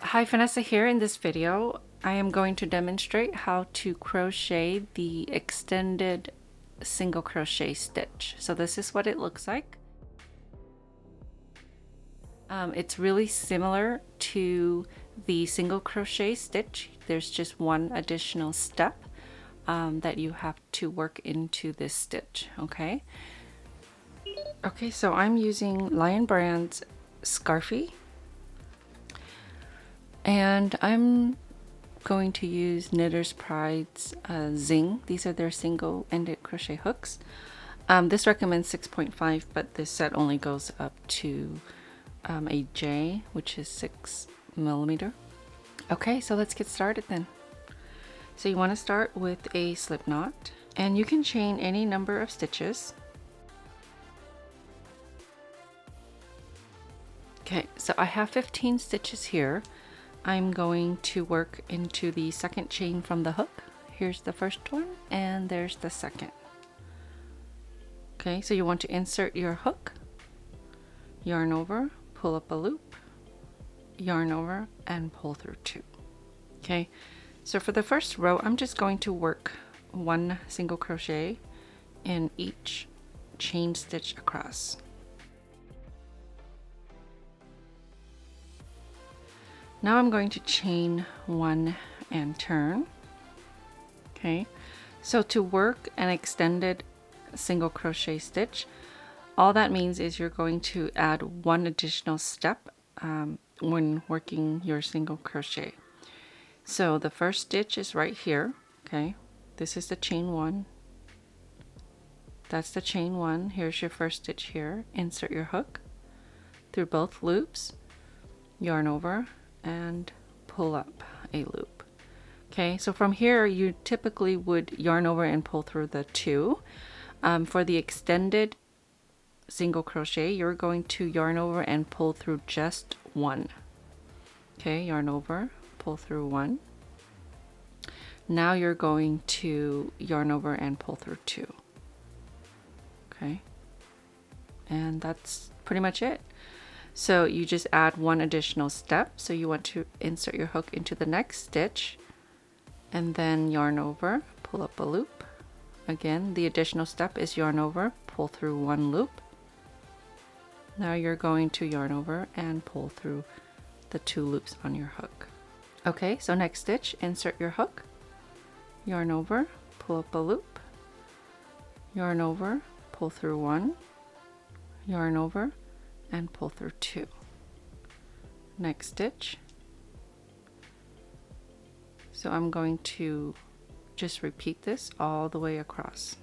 Hi, Vanessa here. In this video, I am going to demonstrate how to crochet the extended single crochet stitch. So this is what it looks like. It's really similar to the single crochet stitch. There's just one additional step that you have to work into this stitch, okay? Okay, so I'm using Lion Brand's Scarfie. And I'm going to use Knitter's Pride's Zing. These are their single-ended crochet hooks. This recommends 6.5, but this set only goes up to a J, which is 6mm. Okay, so let's get started then. So you want to start with a slip knot, and you can chain any number of stitches. Okay, so I have 15 stitches here. I'm going to work into the second chain from the hook. Here's the first one, and there's the second. Okay, so you want to insert your hook, yarn over, pull up a loop, yarn over, and pull through 2. Okay, so for the first row, I'm just going to work one single crochet in each chain stitch across. Now I'm going to chain 1 and turn. Okay, so to work an extended single crochet stitch, all that means is you're going to add one additional step when working your single crochet. So the first stitch is right here. Okay, this is the chain 1. That's the chain 1. Here's your first stitch here. Insert your hook through both loops, yarn over, and pull up a loop. Okay, so from here you typically would yarn over and pull through the 2. For the extended single crochet, you're going to yarn over and pull through just 1. Okay, yarn over, pull through 1. Now you're going to yarn over and pull through 2. Okay, and that's pretty much it. So you just add one additional step. So you want to insert your hook into the next stitch and then yarn over, pull up a loop. Again, the additional step is yarn over, pull through 1 loop. Now you're going to yarn over and pull through the 2 loops on your hook. Okay, so next stitch, insert your hook, yarn over, pull up a loop, yarn over, pull through 1, yarn over, and pull through 2. Next stitch. So I'm going to just repeat this all the way across.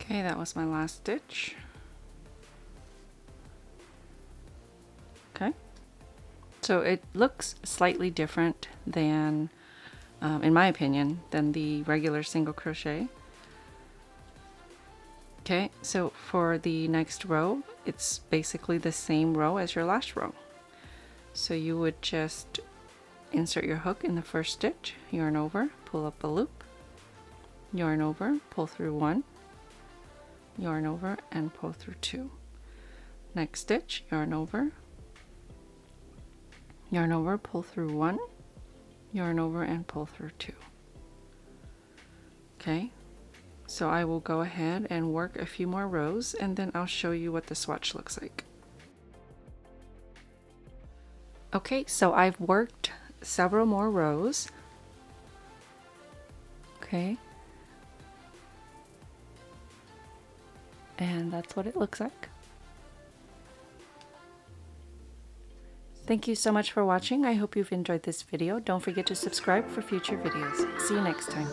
Okay, that was my last stitch. Okay, so it looks slightly different than, in my opinion, than the regular single crochet. Okay, so for the next row, it's basically the same row as your last row. So you would just insert your hook in the first stitch, yarn over, pull up a loop, yarn over, pull through 1, yarn over, and pull through 2. Next stitch, yarn over, pull through 1, yarn over, and pull through 2. Okay, So I will go ahead and work a few more rows, and then I'll show you what the swatch looks like. Okay, so I've worked several more rows. Okay. And that's what it looks like. Thank you so much for watching. I hope you've enjoyed this video. Don't forget to subscribe for future videos. See you next time.